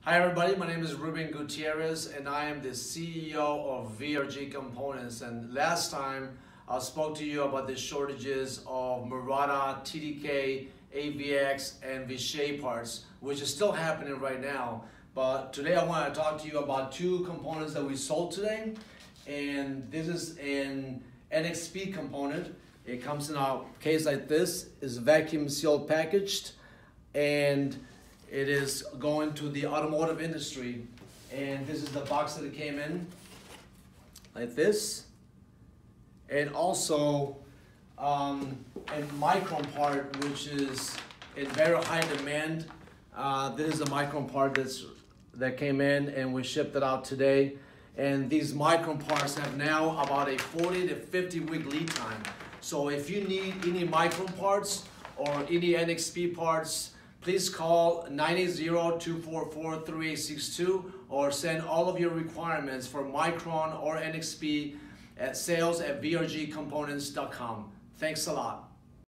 Hi everybody, my name is Ruben Gutierrez and I am the CEO of VRG Components. And last time I spoke to you about the shortages of Murata, TDK, AVX, and Vishay parts, which is still happening right now. But today I want to talk to you about two components that we sold today. And this is an NXP component. It comes in a case like this, is vacuum sealed packaged, and it is going to the automotive industry. And this is the box that it came in, like this. And also a Micron part, which is in very high demand. This is a Micron part that came in and we shipped it out today. And these Micron parts have now about a 40 to 50 week lead time. So if you need any Micron parts or any NXP parts, please call 980-244-3862 or send all of your requirements for Micron or NXP at sales@vrgcomponents.com. Thanks a lot.